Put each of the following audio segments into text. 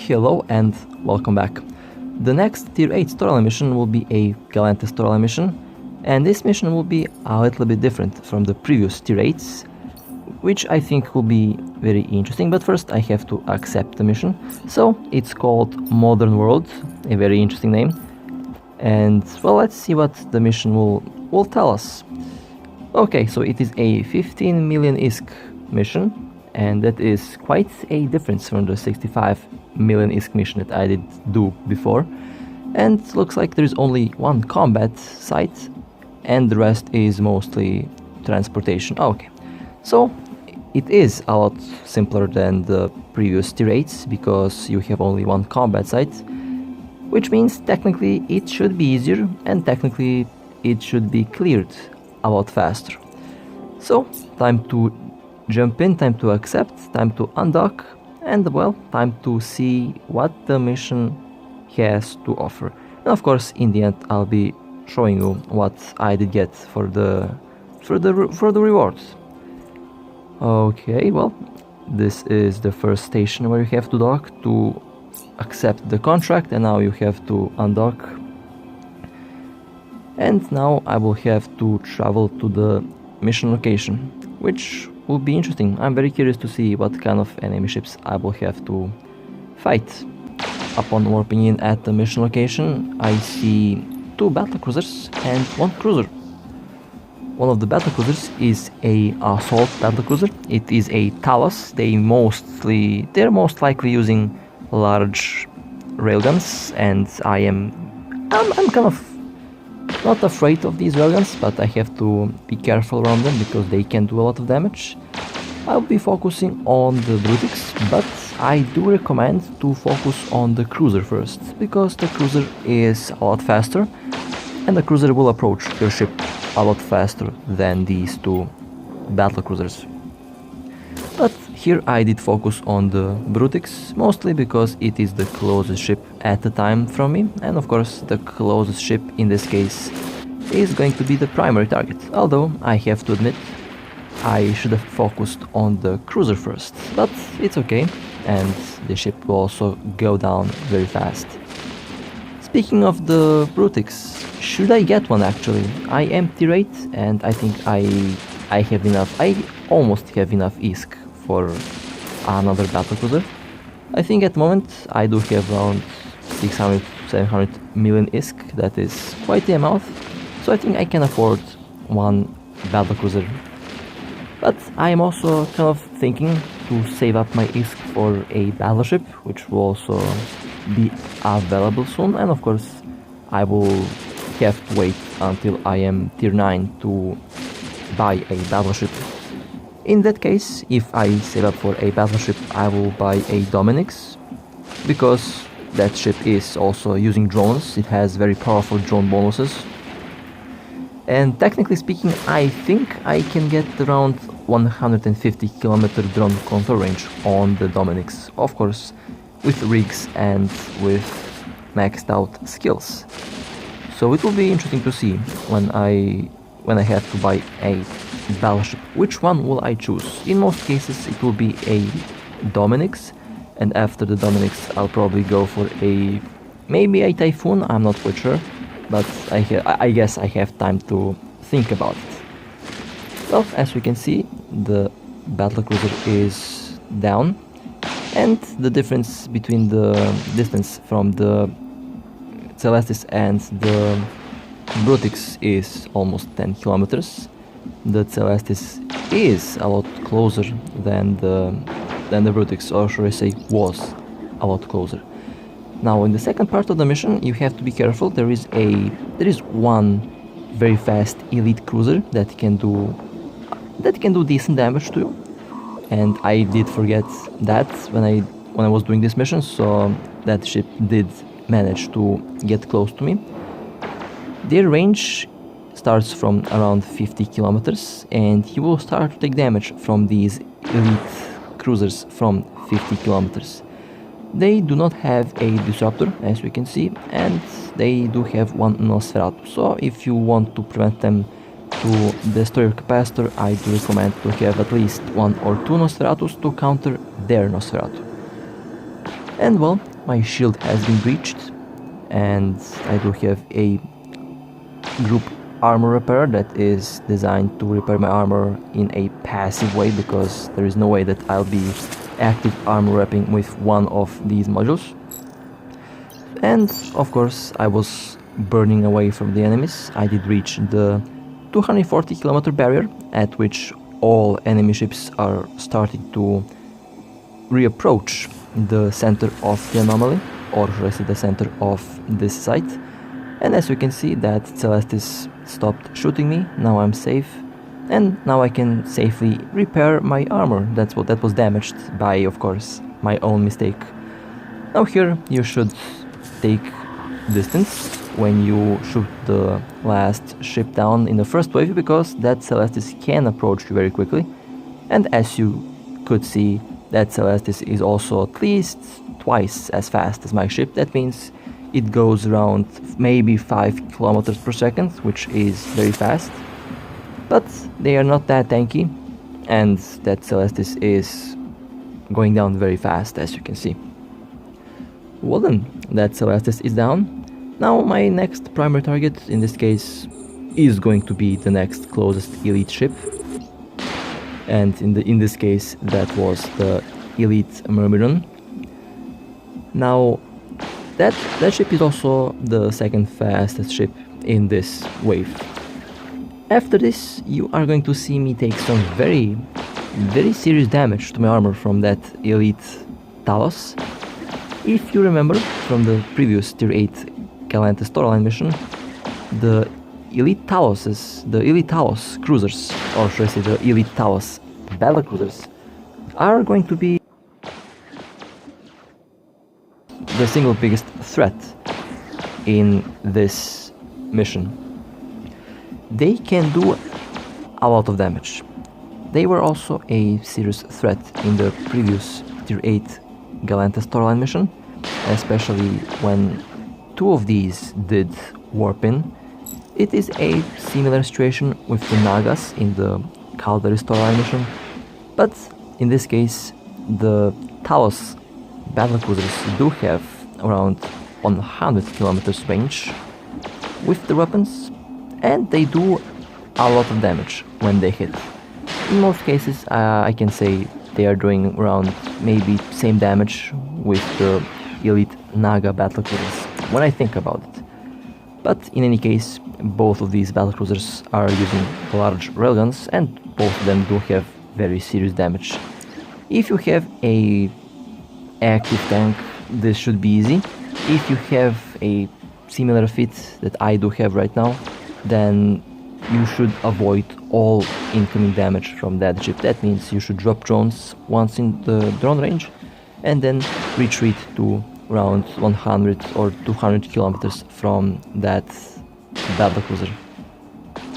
Hello and welcome back. The next tier 8 storyline mission will be a Gallente storyline mission, and this mission will be a little bit different from the previous tier 8s, which I think will be very interesting, but first I have to accept the mission. So it's called Modern World, a very interesting name, and well, let's see what the mission will tell us. Okay, so it is a 15 million ISK mission, and that is quite a difference from the 65 million ISK mission that I did do before. And looks like there is only one combat site, and the rest is mostly transportation. Okay, so it is a lot simpler than the previous tier 8s because you have only one combat site, which means technically it should be easier and technically it should be cleared a lot faster. So time to jump in, time to accept, time to undock, and well, time to see what the mission has to offer. And of course, in the end, I'll be showing you what I did get for the rewards. Okay, well, this is the first station where you have to dock to accept the contract, and now you have to undock. And now I will have to travel to the mission location, which will be interesting. I'm very curious to see what kind of enemy ships I will have to fight. Upon warping in at the mission location, I see 2 battlecruisers and 1 cruiser. One of the battlecruisers is a assault battlecruiser. It is a Talos. They're most likely using large railguns, and I'm kind of not afraid of these railguns, but I have to be careful around them because they can do a lot of damage. I'll be focusing on the Brutix, but I do recommend to focus on the cruiser first, because the cruiser is a lot faster, and the cruiser will approach your ship a lot faster than these 2 battlecruisers. But here I did focus on the Brutix, mostly because it is the closest ship at the time from me, and of course the closest ship in this case is going to be the primary target, although I have to admit I should have focused on the cruiser first, but it's okay, and the ship will also go down very fast. Speaking of the Brutix, should I get one actually? I am tier 8 and I think I have enough, I almost have enough ISK for another battlecruiser. I think at the moment I do have around 600-700 million ISK, that is quite the amount, so I think I can afford one battlecruiser. But I am also kind of thinking to save up my ISK for a battleship, which will also be available soon, and of course I will have to wait until I am tier 9 to buy a battleship. In that case, if I save up for a battleship, I will buy a Dominix, because that ship is also using drones. It has very powerful drone bonuses. And technically speaking, I think I can get around 150 kilometer drone control range on the Dominix, of course with rigs and with maxed out skills. So it will be interesting to see when I have to buy a battleship, which one will I choose. In most cases it will be a Dominix, and after the Dominix I'll probably go for maybe a Typhoon, I'm not quite sure, but I guess I have time to think about it. Well, as we can see, the battlecruiser is down, and the difference between the distance from the Celestis and the Brutix is almost 10 kilometers. The Celestis is a lot closer than the Brutix, or should I say was a lot closer. Now in the second part of the mission you have to be careful. There is one very fast elite cruiser that can do decent damage to you, and I did forget that when I was doing this mission, so that ship did manage to get close to me. Their range starts from around 50 kilometers, and you will start to take damage from these elite cruisers from 50 kilometers. They do not have a disruptor, as we can see, and they do have 1 Nosferatu, so if you want to prevent them to destroy your capacitor, I do recommend to have at least 1 or 2 Nosferatus to counter their Nosferatu. And well, my shield has been breached, and I do have a group armor repair that is designed to repair my armor in a passive way, because there is no way that I'll be active armor wrapping with one of these modules. And of course I was burning away from the enemies. I did reach the 240 kilometer barrier, at which all enemy ships are starting to reapproach the center of the anomaly, or should I say the center of this site. And as you can see, that Celestis stopped shooting me. Now I'm safe, and now I can safely repair my armor. That's what that was damaged by, of course, my own mistake. Now here you should take distance when you shoot the last ship down in the first wave, because that Celestis can approach you very quickly. And as you could see, that Celestis is also at least twice as fast as my ship. That means it goes around maybe 5 kilometers per second, which is very fast. But they are not that tanky, and that Celestis is going down very fast, as you can see. Well then, that Celestis is down. Now my next primary target in this case is going to be the next closest elite ship. And in this case that was the elite Myrmidon. Now that ship is also the second fastest ship in this wave. After this you are going to see me take some very serious damage to my armor from that elite Talos. If you remember from the previous tier 8 Gallente storyline mission, the elite Talos cruisers, or should I say the elite Talos battle cruisers, are going to be the single biggest threat in this mission. They can do a lot of damage. They were also a serious threat in the previous tier 8 Gallente storyline mission, especially when two of these did warp in. It is a similar situation with the Nagas in the Calvary storyline mission, but in this case the Talos battlecruisers do have around 100 kilometers range with the weapons, and they do a lot of damage when they hit. In most cases I can say they are doing around maybe same damage with the elite Naga battlecruisers when I think about it. But in any case, both of these battlecruisers are using large railguns, and both of them do have very serious damage. If you have a active tank, this should be easy. If you have a similar fit that I do have right now, then you should avoid all incoming damage from that ship. That means you should drop drones once in the drone range and then retreat to around 100 or 200 kilometers from that battlecruiser.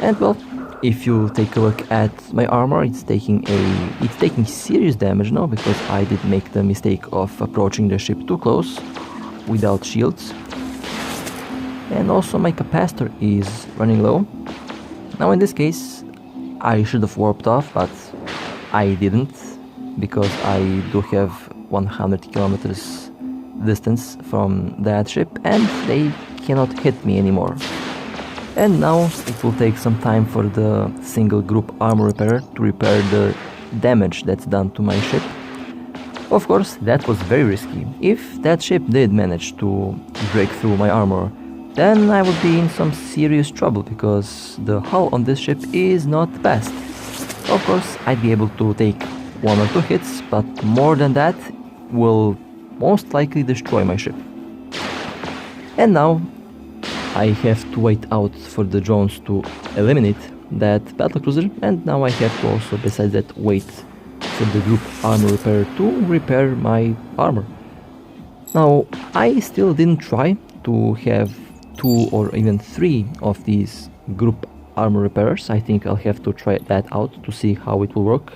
And well, if you take a look at my armor, it's taking serious damage now, because I did make the mistake of approaching the ship too close without shields. And also my capacitor is running low. Now in this case I should have warped off, but I didn't, because I do have 100 kilometers distance from that ship and they cannot hit me anymore. And now it will take some time for the single group armor repair to repair the damage that's done to my ship. Of course, that was very risky. If that ship did manage to break through my armor, then I would be in some serious trouble, because the hull on this ship is not the best. Of course, I'd be able to take 1 or 2 hits, but more than that will most likely destroy my ship. And now I have to wait out for the drones to eliminate that battlecruiser, and now I have to also, besides that, wait for the group armor repair to repair my armor. Now I still didn't try to have 2 or even 3 of these group armor repairers. I think I'll have to try that out to see how it will work.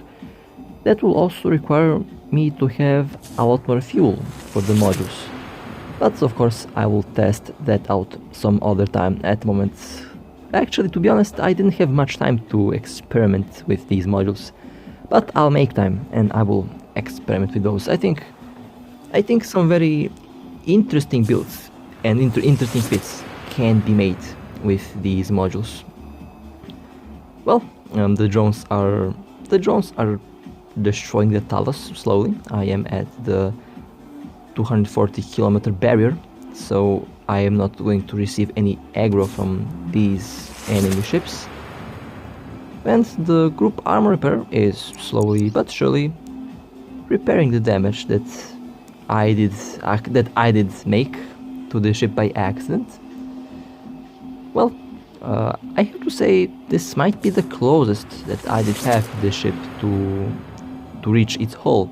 That will also require me to have a lot more fuel for the modules. But of course I will test that out some other time. At the moment, actually, to be honest, I didn't have much time to experiment with these modules. But I'll make time and I will experiment with those. I think some very interesting builds and interesting fits can be made with these modules. Well, the drones are destroying the Talos slowly. I am at the 240 kilometer barrier, so I am not going to receive any aggro from these enemy ships. And the group armor repair is slowly but surely repairing the damage that I did make to the ship by accident. Well, I have to say this might be the closest that I did have the ship to reach its hull.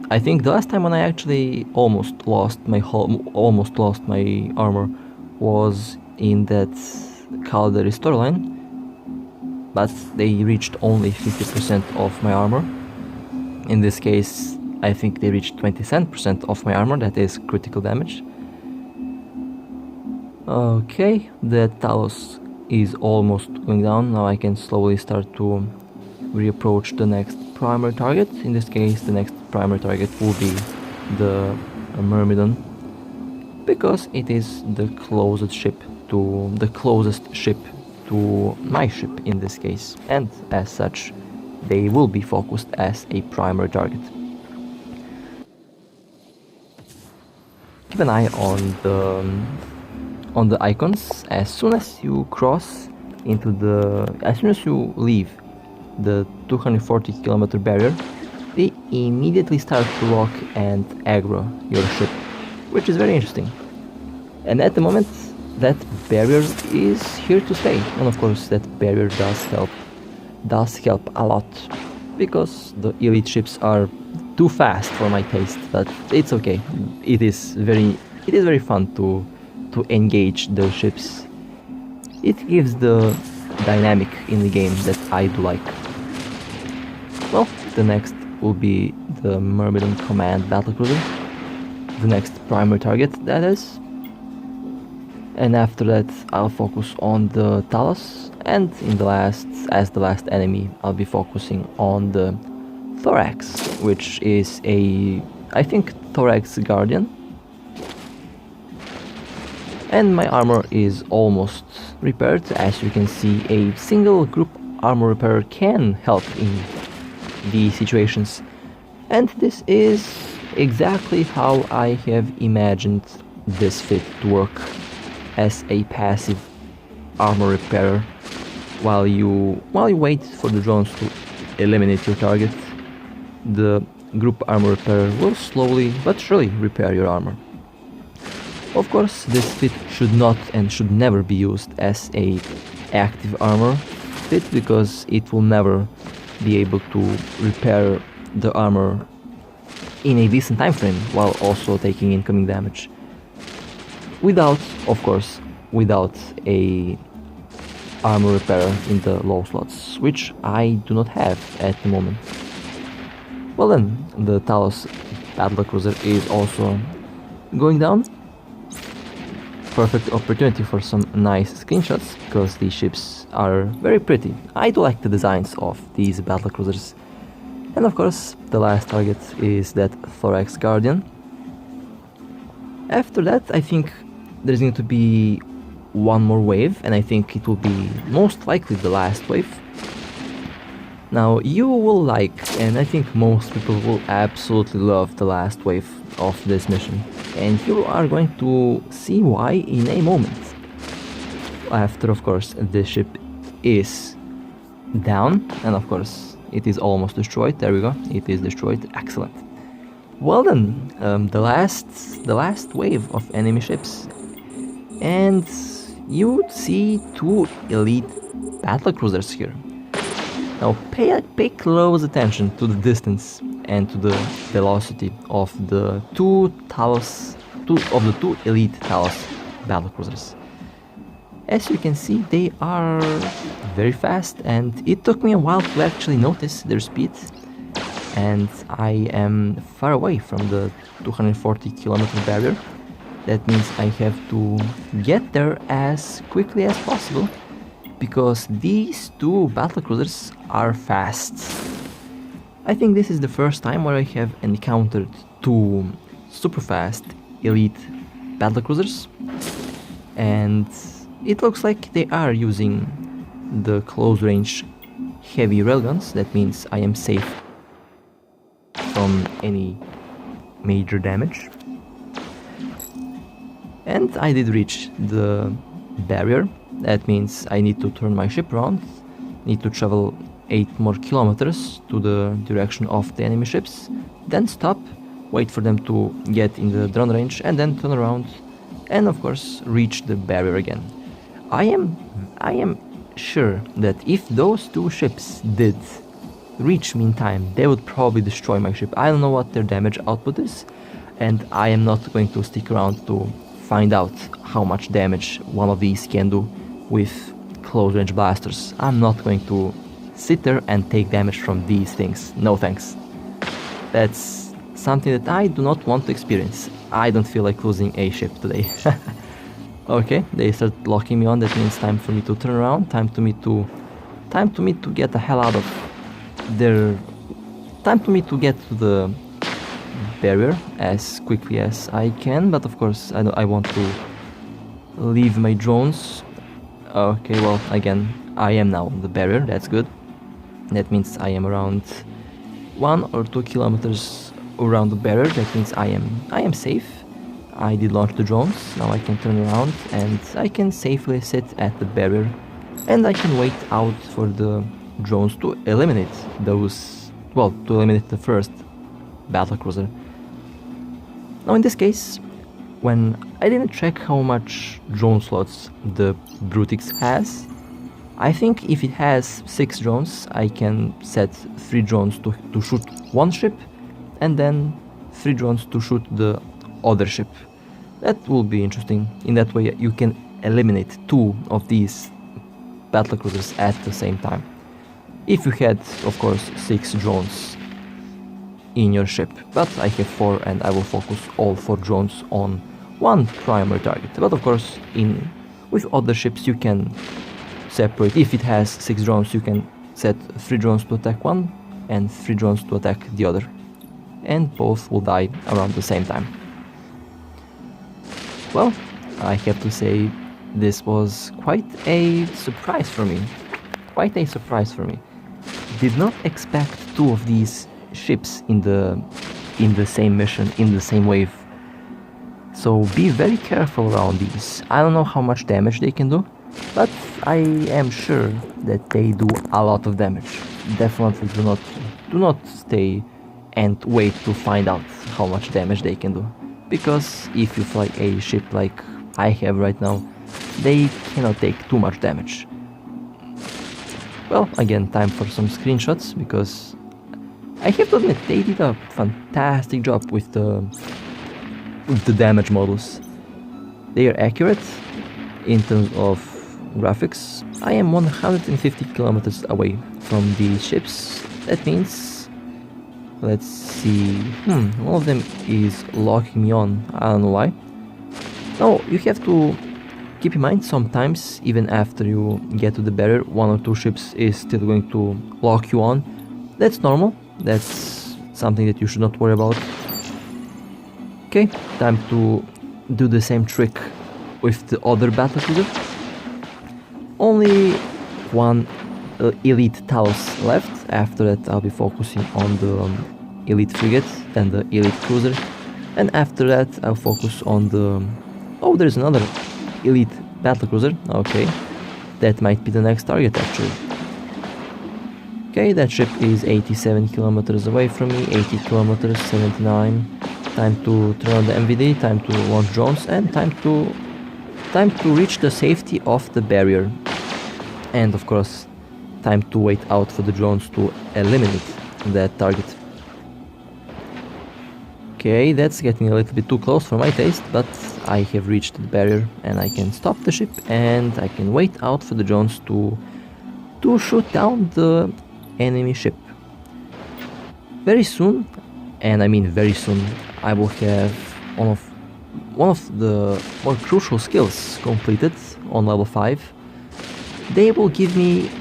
I think the last time when I actually almost lost my armor was in that Caldari storyline, but they reached only 50% of my armor. In this case, I think they reached 27% of my armor, that is critical damage. Okay, the Talos is almost going down. Now I can slowly start to reapproach the next primary target. In this case, the next primary target will be the Myrmidon, because it is the closest ship to my ship in this case, and as such they will be focused as a primary target. Keep an eye on the icons. As soon as you leave the 240 kilometer barrier, they immediately start to lock and aggro your ship, which is very interesting. And at the moment, that barrier is here to stay, and of course that barrier does help a lot, because the elite ships are too fast for my taste, but it's okay. It is very fun to engage those ships. It gives the dynamic in the game that I do like. Well, the next will be the Myrmidon Command battlecruiser, the next primary target, that is. And after that I'll focus on the Talos, and as the last enemy I'll be focusing on the Thorax, which is I think Thorax Guardian. And my armor is almost repaired. As you can see, a single group armor repair can help in these situations, and this is exactly how I have imagined this fit to work, as a passive armor repairer. While you wait for the drones to eliminate your target, the group armor repairer will slowly but surely repair your armor. Of course, this fit should not and should never be used as a active armor fit, because it will never be able to repair the armor in a decent time frame while also taking incoming damage. Without a armor repair in the low slots, which I do not have at the moment. Well then, the Talos battlecruiser is also going down. Perfect opportunity for some nice screenshots, because these ships are very pretty. I do like the designs of these battlecruisers. And of course, the last target is that Thorax Guardian. After that, I think there's going to be one more wave, and I think it will be most likely the last wave. Now, you will like, and I think most people will absolutely love the last wave of this mission, and you are going to see why in a moment. After, of course, this ship is down, and of course it is almost destroyed. There we go, it is destroyed. Excellent. Well then, the last wave of enemy ships, and you see two elite battlecruisers here. Now pay close attention to the distance and to the velocity of the two elite Talos battlecruisers. As you can see, they are very fast, and it took me a while to actually notice their speed, and I am far away from the 240 kilometer barrier. That means I have to get there as quickly as possible, because these two battlecruisers are fast. I think this is the first time where I have encountered two super fast elite battlecruisers, and it looks like they are using the close range heavy railguns. That means I am safe from any major damage. And I did reach the barrier. That means I need to turn my ship around, need to travel 8 more kilometers to the direction of the enemy ships, then stop, wait for them to get in the drone range, and then turn around and of course reach the barrier again. I am sure that if those two ships did reach me in time, they would probably destroy my ship. I don't know what their damage output is, and I am not going to stick around to find out how much damage one of these can do with close range blasters. I'm not going to sit there and take damage from these things. No thanks. That's something that I do not want to experience. I don't feel like losing a ship today. Okay, they start locking me on. That means time for me to turn around, time to me to get the hell out of their, time to me to get to the barrier as quickly as I can. But of course I want to leave my drones. Okay, well, again, I am now on the barrier. That's good. That means I am around 1 or 2 kilometers around the barrier. That means I am safe. I did launch the drones. Now I can turn around and I can safely sit at the barrier, and I can wait out for the drones to eliminate those, well, to eliminate the first battlecruiser. Now in this case, when I didn't check how much drone slots the Brutix has, I think if it has 6 drones, I can set 3 drones to shoot one ship, and then 3 drones to shoot the other ship. That will be interesting. In that way you can eliminate 2 of these battlecruisers at the same time. If you had, of course, 6 drones in your ship, but I have 4 and I will focus all 4 drones on one primary target. But of course, with other ships you can separate. If it has 6 drones, you can set 3 drones to attack one and 3 drones to attack the other, and both will die around the same time. Well, I have to say this was quite a surprise for me. Did not expect 2 of these ships in the same mission, in the same wave. So be very careful around these. I don't know how much damage they can do, but I am sure that they do a lot of damage. Definitely do not stay and wait to find out how much damage they can do, because if you fly a ship like I have right now, they cannot take too much damage. Well, again, time for some screenshots, because I have to admit they did a fantastic job with the damage models. They are accurate in terms of graphics. I am 150 kilometers away from these ships. That means, let's see, one of them is locking me on. I don't know why. Now, you have to keep in mind, sometimes even after you get to the barrier, 1 or 2 ships is still going to lock you on. That's normal. That's something that you should not worry about. Okay, time to do the same trick with the other battlecruiser. Only 1 elite Talos left. After that I'll be focusing on the elite frigate and the elite cruiser, and after that I'll focus on the... oh, there's another elite battlecruiser. Okay, that might be the next target actually. Okay, that ship is 87 kilometers away from me, 80 kilometers, 79. Time to turn on the MVD, time to launch drones, and time to reach the safety of the barrier. And of course, time to wait out for the drones to eliminate that target. Okay, that's getting a little bit too close for my taste, but I have reached the barrier and I can stop the ship and I can wait out for the drones to shoot down the enemy ship. Very soon, and I mean very soon, I will have one of the more crucial skills completed on level 5. They will give me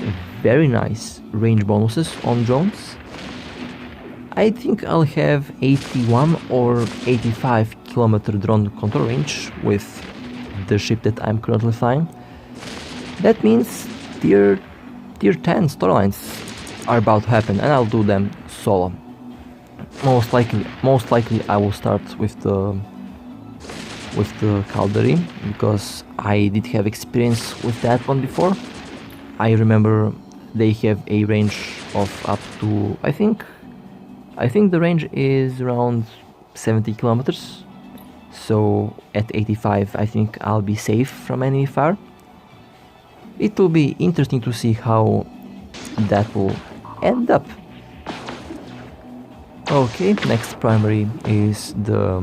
very nice range bonuses on drones, I think I'll have 81 or 85 kilometer drone control range with the ship that I'm currently flying. That means tier 10 storylines are about to happen, and I'll do them solo. Most likely I will start with the cavalry, because I did have experience with that one before. I remember they have a range of up to, I think the range is around 70 kilometers. So at 85 I think I'll be safe from enemy fire. It will be interesting to see how that will end up. Okay, next primary is the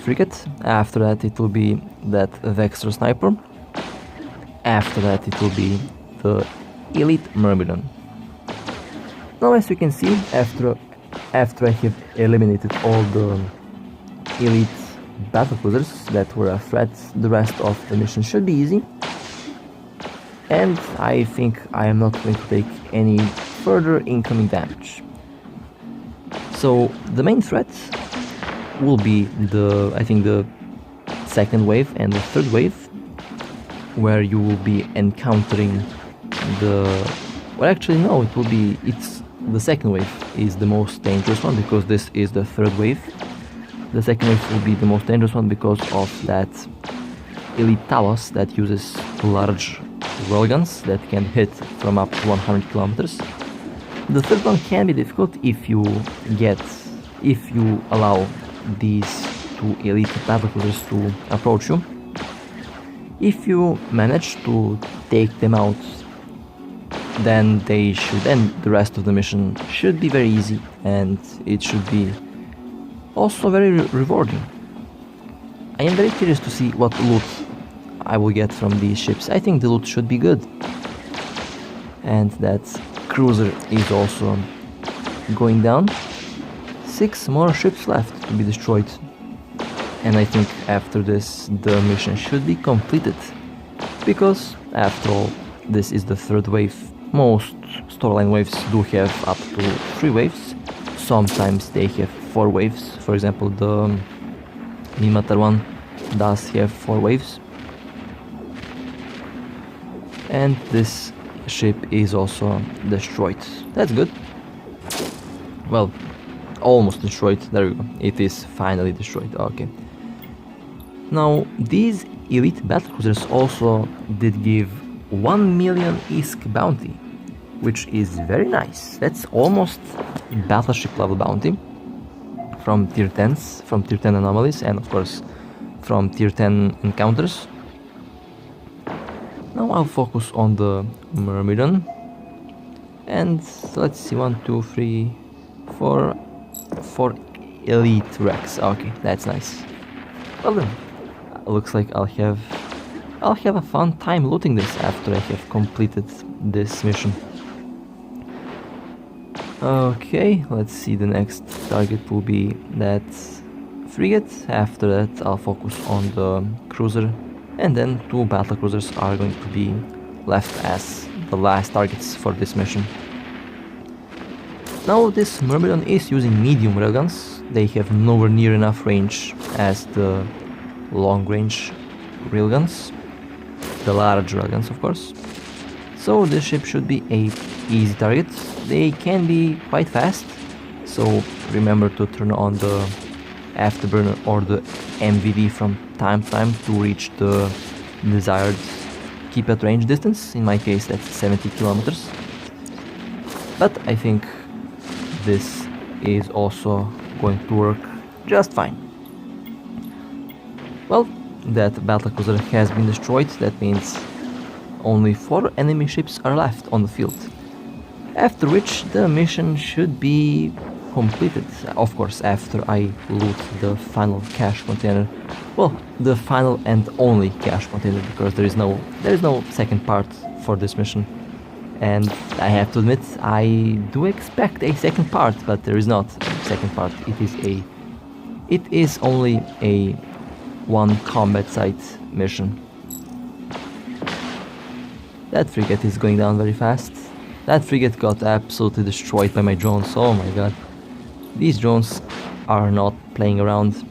frigate. After that it will be that Vexor sniper. After that it will be the elite myrmidon. Now, as you can see, after I have eliminated all the elite battlecruisers that were a threat, the rest of the mission should be easy. And I think I am not going to take any further incoming damage. So the main threat will be the second wave and the third wave, where you will be encountering it's the second wave is the most dangerous one, because this is the third wave. The second wave will be the most dangerous one because of that elite Talos that uses large railguns that can hit from up to 100 kilometers. The third one can be difficult if you allow these two elite battlecruisers to approach you. If you manage to take them out, then the rest of the mission should be very easy, and it should be also very rewarding. I am very curious to see what loot I will get from these ships. I think the loot should be good. And that cruiser is also going down. 6 more ships left to be destroyed. And I think after this the mission should be completed, because after all this is the third wave. Most storyline waves do have up to 3 waves. Sometimes they have 4 waves. For example, the Mimatar one does have 4 waves. And this ship is also destroyed. That's good. Well, almost destroyed. There we go. It is finally destroyed. Okay. Now, these elite battlecruisers also did give 1 million ISK bounty, which is very nice. That's almost battleship level bounty from tier 10s, from tier 10 anomalies, and of course from tier 10 encounters. Now I'll focus on the Myrmidon, and let's see, 1, 2, 3, 4 elite wrecks. Okay, that's nice. Well then, looks like I'll have a fun time looting this after I have completed this mission. Okay, let's see, the next target will be that frigate. After that I'll focus on the cruiser, and then 2 battlecruisers are going to be left as the last targets for this mission. Now this Myrmidon is using medium railguns. They have nowhere near enough range as the long range railguns, the large railguns of course. So this ship should be a easy target. They can be quite fast, so remember to turn on the afterburner or the MVD from time to time to reach the desired keep at range distance. In my case that's 70 kilometers. But I think this is also going to work just fine. Well, that battlecruiser has been destroyed. That means only 4 enemy ships are left on the field. After which the mission should be completed. Of course, after I loot the final cash container. Well, the final and only cash container, because there is no second part for this mission. And I have to admit, I do expect a second part, but there is not a second part. It is only a 1 combat site mission. That frigate is going down very fast. That frigate got absolutely destroyed by my drones. Oh my god. These drones are not playing around.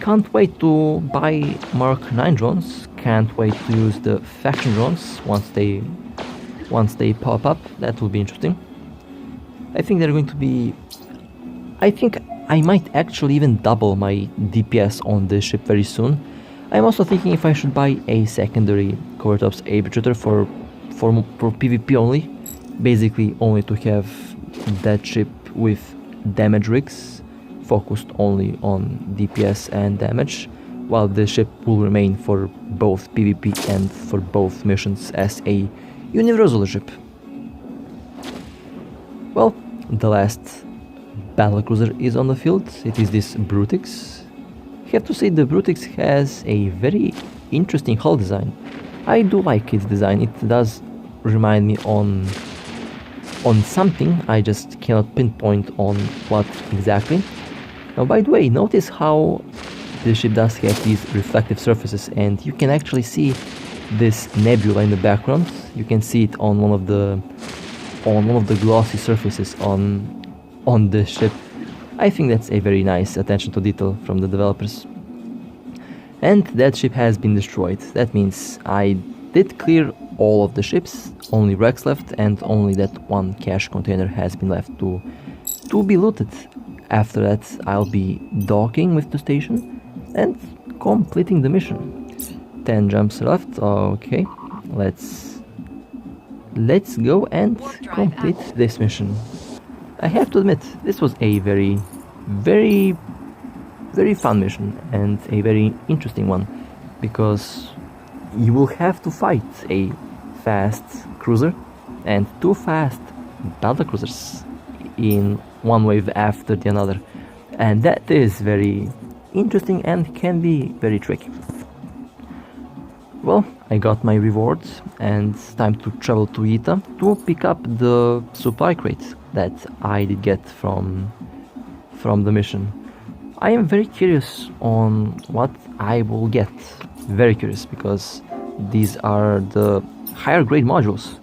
Can't wait to buy Mark 9 drones. Can't wait to use the faction drones once they pop up. That will be interesting. I think they're going to be... I think I might actually even double my DPS on this ship very soon. I'm also thinking if I should buy a secondary Covert Ops Arbitrator for PvP only. Basically only to have that ship with damage rigs focused only on DPS and damage, while the ship will remain for both PvP and for both missions as a universal ship. Well, the last battlecruiser is on the field. It is this Brutix. I have to say the Brutix has a very interesting hull design. I do like its design. It does remind me on something. I just cannot pinpoint on what exactly. Now, by the way, notice how the ship does have these reflective surfaces, and you can actually see this nebula in the background. You can see it on one of the glossy surfaces on the ship. I think that's a very nice attention to detail from the developers. And that ship has been destroyed. That means I did clear all of the ships, only wrecks left, and only that one cache container has been left to be looted. After that, I'll be docking with the station and completing the mission. 10 jumps left. Okay, let's go and complete this mission. I have to admit, this was a very, very, very fun mission and a very interesting one, because you will have to fight a fast cruiser and two fast battlecruisers in one wave after the another, and that is very interesting and can be very tricky. Well, I got my rewards and it's time to travel to Ita to pick up the supply crate that I did get from the mission. I am very curious on what I will get. Very curious, because these are the higher grade modules.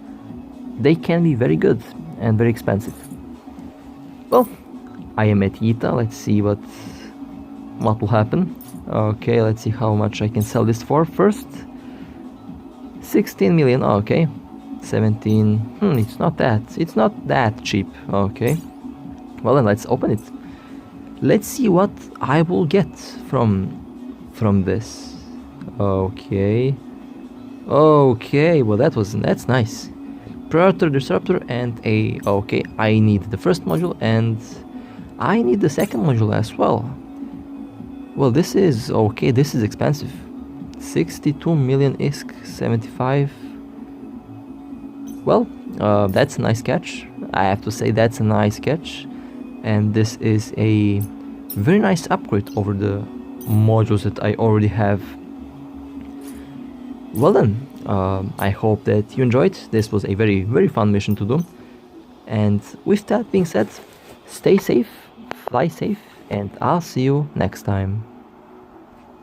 They can be very good and very expensive. Well, I am at Ita. Let's see what will happen. Okay, let's see how much I can sell this for first. 16 million. Okay, 17. It's not that cheap. Okay, well then let's open it. Let's see what I will get from this. Okay, well that's nice. Predator, Disruptor, and a... Okay, I need the first module and I need the second module as well. Well, this is... Okay, this is expensive. 62 million ISK, 75. Well, that's a nice catch. I have to say that's a nice catch. And this is a very nice upgrade over the modules that I already have. Well then, I hope that you enjoyed. This was a very, very fun mission to do. And with that being said, stay safe, fly safe, and I'll see you next time.